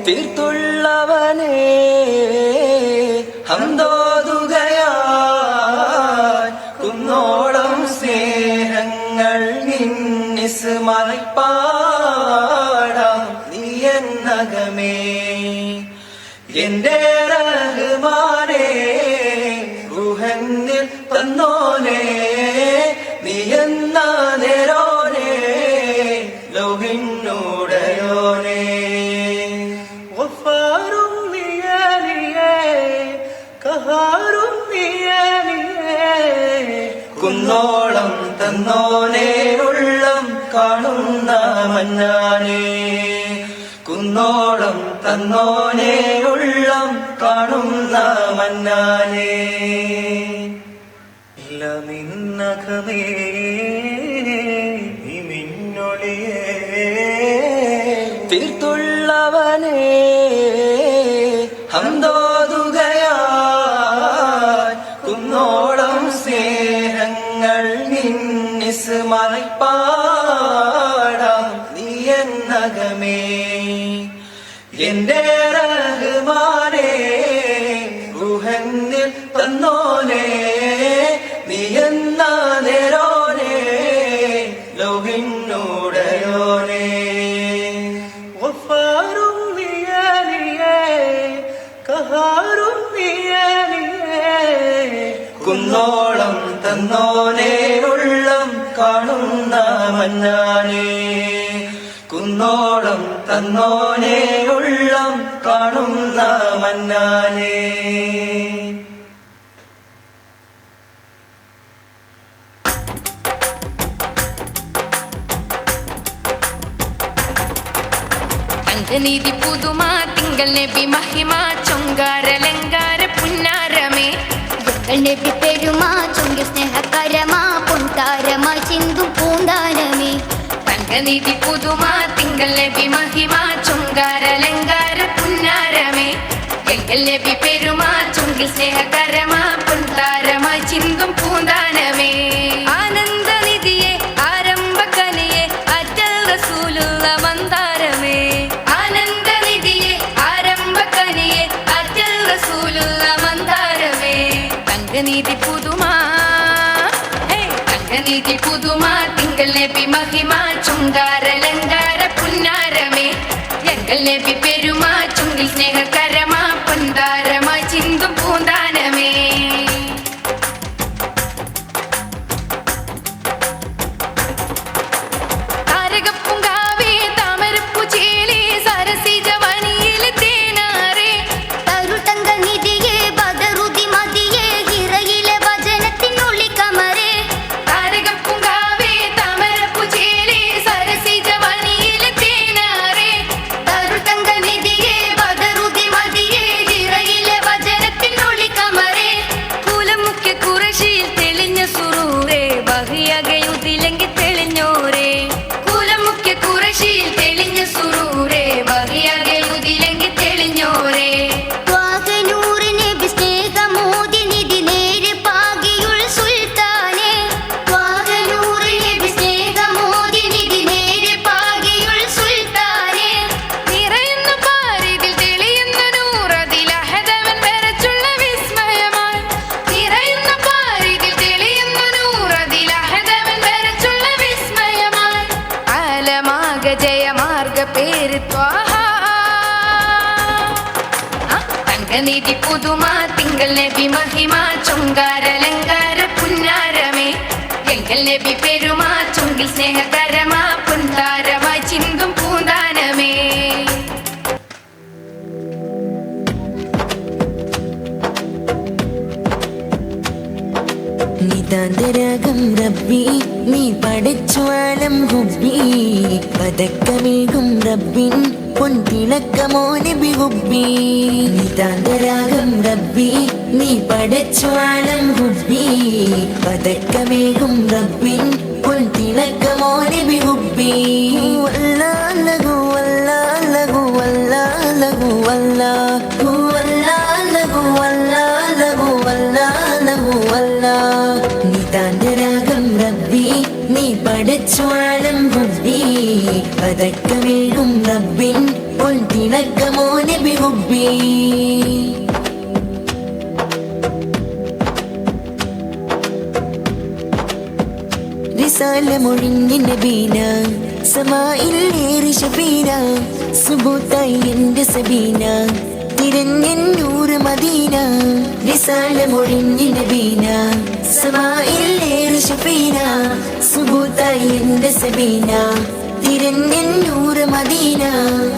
തീർത്തുള്ളവനെ ഹംദോതുകയായി കുന്നോളം സ്നേഹങ്ങൾ നിന്നിസ്മായി പാടാം നീ എന്നകമേ എന്റെ റഹ്മാനേ റൂഹന്നിൽ തന്നോനേ നീ എന്ന നേരോനേ ലോഹിന്നൂടയോനേ ഗഫാറും നീയേ കഹാറും നീയേ കുന്നോളം തന്നോനേ ഉള്ളം കാണുന്ന മന്നാനേ കുന്നോളം തന്നോനേ ഉള്ളം കാണുന്ന മന്നാനേ ഇല്ല നിന്നകമേ മിന്നൊളിയേ തീർത്തുള്ളവനെ ഹംദോതുകയായി കുന്നോളം സ്നേഹങ്ങൾ നിന്നിസ്മായി പാടാം നീ എന്നകമേ എന്റെ റഹ്മാനേ റൂഹന്നിൽ തന്നോനേ നീ എന്ന നേരോനേ ലോഹിന്നൂടയോനേ ഗഫാറും നീയേ കഹാറും നീയേ കുന്നോളം തന്നോനേ ഉള്ളം കാണുന്ന മന്നാനേ കുന്നോളം തന്നോനേ ഉള്ളം കാണുന്ന മന്നാനേ നീതി പുതുമ തിങ്കൾ നബി മഹിമ ചൊങ്കാരലങ്കാര പുന്നാരമേ നബി പെരുമ ചൊങ്കി സ്നേഹകരമാ പൊൻതാരമാ ചിന്തു പൂന്താരമേ നീതി പുതുമ തിങ്കൾ നബി മഹിമ ചൊങ്കാരലങ്കാര പുന്നാരമേ എങ്കൽ നബി പെരുമ ചൊങ്കി സ്നേഹകരമാ പൊൻതാരമാ ചിന്തും പൂന്താനമേ ആനന്ദ നിധിയെ ആരംഭ കനിയെ അറ്റൽ റസൂലുള്ള മന്ദാരമേ നീതി പുതുമ നീതി പുതുമ തിങ്കൾ നബി മഹിമ ചുങ്കാരലങ്കാര പുന്നാരമേ എങ്കൽ നബി പെരുമ ചുങ്കിൽ സ്നേഹകരമാ പൊന്താരമാ ചിന്തും പൂന്താനമേ താരകപ്പുങ്കാവേ താമരപ്പു ചേലി സരസി ജവാനിയിൽ തേനാറേ തരുൾ തങ്ക നിധിയെ ബദറുദി മതിയെ ഹിറയിലെ വചനത്തിനുള്ളി കമരേ താരകപ്പുങ്കാവേ താമരപ്പു ചേലി സരസി ജവാനിയിൽ തേനാറേ തരുൾ തങ്ക നിധിയെ ബദറുദി മതിയെ ഹിറയിലെ വചനത്തിനുള്ളി കമരേ കുലമുഖ്യ കുറശിയിൽ തെളിഞ്ഞ സുറൂരേ ബഹിയകയുതിലെങ്കി തെളിഞ്ഞോരേ കുലമുഖ്യ കുറശിയിൽ തെളിഞ്ഞ സുറൂരേ ബഹിയകയുതിലെങ്കി തെളിഞ്ഞോരേ ത്വാഹനൂറ് നബി സ്നേഹമോദി നിധി നേര് പാകിയുൾ സുൽത്താനേ ത്വാഹനൂറ് നബി സ്നേഹമോദി നിധി നേര് പാകിയുൾ സുൽത്താനേ നിറയുന്ന പാരിതിൽ തെളിയുന്ന നൂറതിൽ അഹദവൻ വരച്ചുള്ള വിസ്മയമായി നിറയുന്ന പാരിതിൽ തെളിയുന്ന നൂറതിൽ അഹദവൻ വരച്ചുള്ള വിസ്മയമായി ആലമാക ജയമാർഗ പേര് ത്വാഹ നീതി പുതുമ തിങ്കൾ നബി മഹിമ ചൊങ്കാരലങ്കാര പുന്നാരമേ എങ്കൽ നബി പെരുമ ചൊങ്കിൽ സ്നേഹകരമാ പൊന്താരമാ ചിന്തും പൂന്താനമേ നിതാന്തരാഗം റബ്ബി നീ പഠിച്ചു ആലം ഹുബി പതക്കമേകും റബ്ബിൻ പൊൻതിളക്കമോ നബി ഹുബി നിതാന്തരാഗം റബ്ബി നീ പഠിച്ചു ആലം ഹുബി പതക്കമേകും റബ്ബിൻ പൊൻതിളക്കമോ നബി ഹുബി വല്ലാഹു വല്ലാഹു വല്ലാഹു വല്ലാഹു വല്ലാഹു വല്ലാഹു വല്ലാഹു വല്ലാഹു നിതാന്ത രാഗം റബ്ബി നീ പടച്ചുവാളം ഹുബ്ബി പതക്കമേകും റബ്ബിൻ പൊൻതിളക്കമോ നബി ഹുബ്ബി റിസാല മൊഴിഞ്ഞ നബീന സമായിൽ ഏറി ഷബീന സുബൂത്തായി എന്റെ സബീന തിരഞ്ഞൂറ് മദീന റിസാല മൊഴിഞ്ഞ നബീന സമായിൽ ഏറി ഷബീന സുബൂത്തായി എന്റെ സബീന തിരഞ്ഞൂറ് മദീന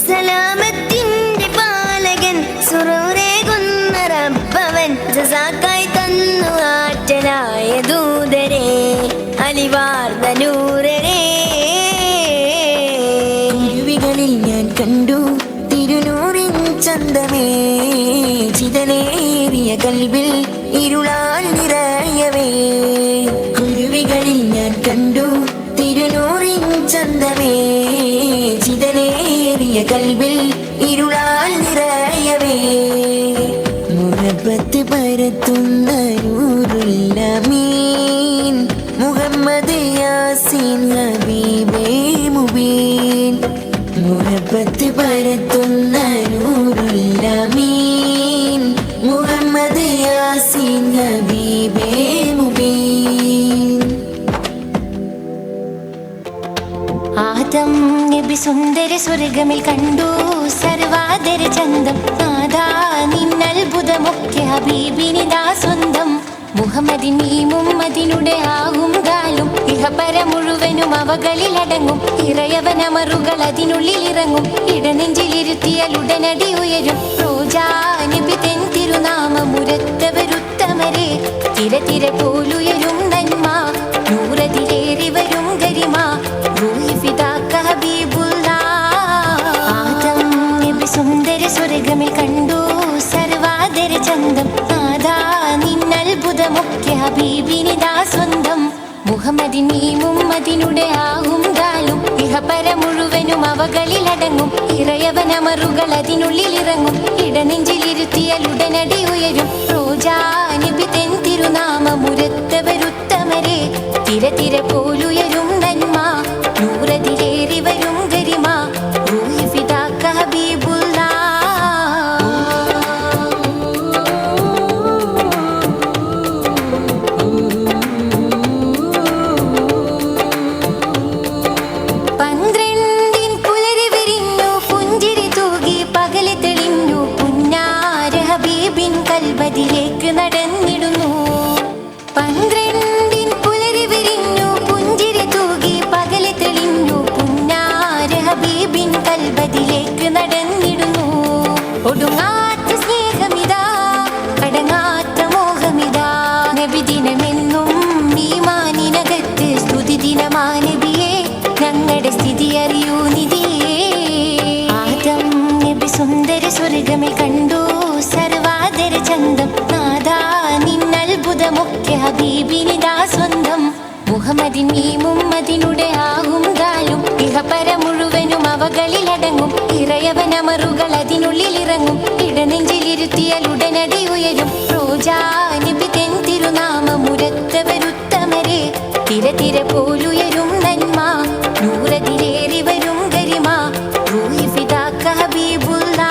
സലാമത്തിന്റെ പാലകൻ സുറൂരേകുന്ന റബ്ബവൻ ജസാക്കായി തന്നു ആറ്റലായ ദൂതരെ അലിവാർന്ന നൂരരെ കുരുവികളിൽ ഞാൻ കണ്ടു തിരുനൂറിൻ ചന്തമേ ചിതലേറിയ കൽബിൽ ഇരുളാൽ നിറയവേ കുരുവികളിൽ ഞാൻ കണ്ടു തിരുനൂറിൻ ചന്തമേ ചിതലേറിയ കൽബിൽ ഇരുളാൽ നിറയവേ മുഹബത്ത് പരത്തുന്ന നൂറുൽ അമീൻ മുഹമ്മദ് യാസീൻ ഹബീബേ മുബീൻ മുഹബത്ത് പരത്തുന്ന നൂറുൽ അമീൻ മുഹമ്മദ് യാസീൻ ഹബീബേ മുബീൻ ആദം നബി സുന്ദര സ്വർഗമിൽ കണ്ടു സർവാദര ചന്തം നാദാ നിന്നത്ഭുതമൊക്കെ ഹബീബിനിതാ സ്വന്തം മുഹമ്മദിൻ ഈ മുമ്മദിനുടെ ആകും കാലും ഇഹപര മുഴുവനും അവകളിലടങ്ങും ഇറയവനമറുകൾ അതിനുള്ളിൽ ഇറങ്ങും ഇടനെഞ്ചിലിരുത്തിയാൽ ഉടനടി ഉയരും റോജാ നബി തെൻ തിരുനാമമുരത്തവരുത്തമരെ തിര തിര പോലുയരും നന്മ നൂറതിലേറി വരും ഗരിമ റൂഹി ഫിദാക ഹബീബുല്ലാ ആദം നബി സുന്ദര സ്വർഗമിൽ കണ്ടു സർവാദര ചന്തം നാദാ നിന്നത്ഭുതമൊക്കെ ഹബീബിനിതാ സ്വന്തം മുഹമ്മദിൻ ഈ മുമ്മദിനുടെ ആകും കാലും ഇഹപര മുഴുവനും അവകളിലടങ്ങും ഇറയവനമറുകൾ അതിനുള്ളിൽ ഇറങ്ങും ഇടനെഞ്ചിലിരുത്തിയാൽ ഉടനടി ഉയരും റോജാ നബി തെൻ തിരുനാമമുരത്തവരുത്തമരെ തിര തിര പോലുയരും നന്മ നൂറതിലേറി വരും ഗരിമ റൂഹി ഫിദാക ഹബീബുല്ലാ പന്ത്രണ്ടിൻ പുലരി വിരിഞ്ഞു പുഞ്ചിരി തൂകി പകല് തെളിഞ്ഞു പുന്നാര ഹബീബിൻ കൽബദിലേക്ക് നടന്നിടുന്നു പന്ത്രണ്ടിൻ പുലരി വിരിഞ്ഞു പുഞ്ചിരി തൂകി പകല് തെളിഞ്ഞു പുന്നാര ഹബീബിൻ കൽബദിലേക്ക് നടന്നിടുന്നു ഒടുങ്ങാത്ത സ്നേഹമിതാ കടങ്ങാത്ത മോഹമിതാ നബിദിനമെന്നും ഈമാനിനകത്ത് സ്തുതി ദിനമാ നബിയേ ഞങ്ങളുടെ സ്ഥിതി അറിയൂ നിധിയേ ആദം നബി സുന്ദര സ്വർഗമിൽ കണ്ടു സർവാദര ചന്തം നാദാ നിന്നത്ഭുതമൊക്കെ ഹബീബിനിതാ സ്വന്തം മുഹമ്മദിൻ ഈ മുമ്മദിനുടെ ആകും കാലും ഇഹപര മുഴുവനും അവകളിലടങ്ങും ഇറയവനമറുകൾ അതിനുള്ളിൽ ഇറങ്ങും ഇടനെഞ്ചിലിരുത്തിയാൽ ഉടനടി ഉയരും റോജാ നബി തെൻ തിരുനാമമുരത്തവരുത്തമരെ തിര തിര പോലുയരും നന്മ നൂറതിലേറി വരും ഗരിമ റൂഹി ഫിദാക ഹബീബുല്ലാ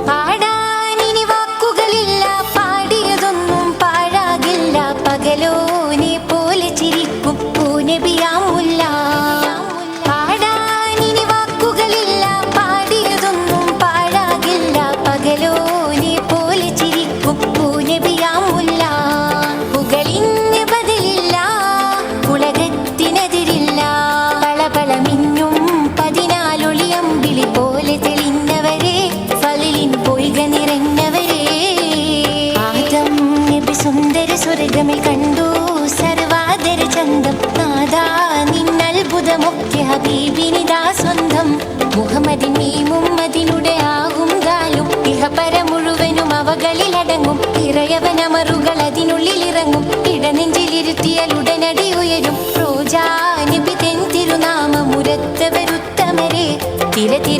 പാടാനിനി വാക്കുകളില്ല പാടിയതൊന്നും പാഴാകില്ല പകലോനെ പോലെ ചിരിക്കും പൂനബിയാമുല്ല പാടാനിനി വാക്കുകളില്ല പാടിയതൊന്നും പാഴാകില്ല പകലോനെ പോലെ ചിരിക്കും പൂനബിയാമുല്ല പുകളിന് ബദലില്ല ഉലകത്തിനെതിരില്ല പളപള മിന്നും 14 അമ്പിളി പോലെ തെളിഞ്ഞവരെ ഫലിൻ പൊയ്ക നിറഞ്ഞവരെ ആദം നബി സുന്ദര സ്വർഗമിൽ കണ്ടു സർവാദര ചന്തം നാദാ നിന്നത്ഭുതമൊക്കെ ഹബീബിനിതാ സ്വന്തം മുഹമ്മദിൻ ഈ മുമ്മദിനുടെ ആകും കാലും ഇഹപര മുഴുവനും അവകളിലടങ്ങും ഇറയവനമറുകൾ അതിനുള്ളിൽ ഇറങ്ങും ഇടനെഞ്ചിലിരുത്തിയാൽ ഉടനടി ഉയരും റോജാ നബി തെൻ തിരുനാമമുരത്തവരുത്തമരെ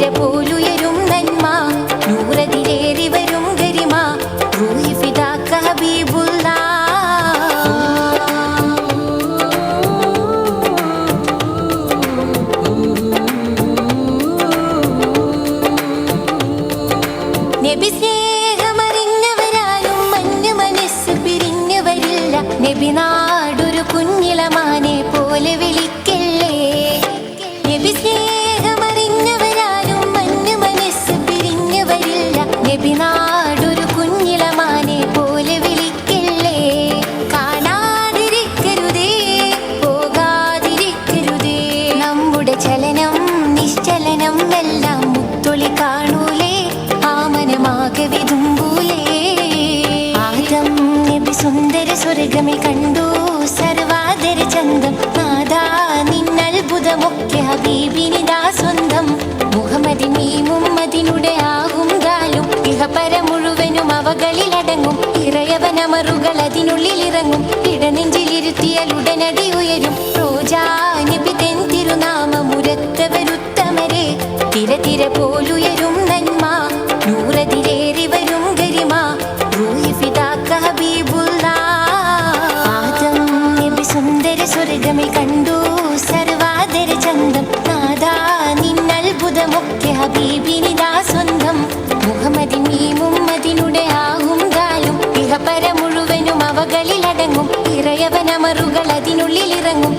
തിര പോലുയരും നന്മ നൂറതിലേറി വരും ഗരിമ റൂഹി ഫിദാക ഹബീബുള്ള നബി സ്നേഹമറിഞ്ഞവരാരും മഞ്ഞു മനസ്സ് പിരിഞ്ഞവരില്ല നബി നാടൊരു കുഞ്ഞിളമാനെ പോലെ വിളിക്കല്ലേ നബി സ്നേഹമറിഞ്ഞവരാരും മഞ്ഞു മനസ്സ് പിരിഞ്ഞവരില്ല നബി നാടൊരു കുഞ്ഞിളമാനെ പോലെ വിളിക്കല്ലേ കാണാതിരിക്കരുതേ പോകാതിരിക്കരുതേ നമ്മുടെ ചലനം നിശ്ചലനം എല്ലാം മുത്തൊളി കാണൂലേ ആമനമാകെ വിതുമ്പൂലേ ആദം നബി സുന്ദര സ്വർഗമേ കണ്ടു സർവാദര ചന്തം നാദാ നിന്നത്ഭുതമൊക്കെ ഹബീബിനിതാ സ്വന്തം മുഹമ്മദിൻ മീമും മദിനുടെ ആകും ഗാലും ഇഹപര മുഴുവനും അവകളിലടങ്ങും ഇറയവനമറുകൾ അതിനുള്ളിൽ ഇറങ്ങും ഇടനെഞ്ചിലിരുത്തിയാൽ ഉടനടി ഉയരും റോജാ നബി തെൻ തിരുനാമമുരത്തവരുത്തമരെ തിര തിര പോലുയരും നന്മ നൂറതിലേറി വരും ഗരിമ റൂഹി ഫിദാക ഹബീബുള്ള ആദം നബി സുന്ദര സ്വർഗമേ കണ്ടു സർവാദര ചന്തം നാദാ നിന്നത്ഭുതമൊക്കെ ഹബീബിനിതാ സ്വന്തം മുഹമ്മദിൻ മീമും മദിനുടെ ആകും ഗാലും ഇഹപര മുഴുവനും അവകളിലടങ്ങും ഇറയവനമറുകൾ അതിനുള്ളിൽ ഇറങ്ങും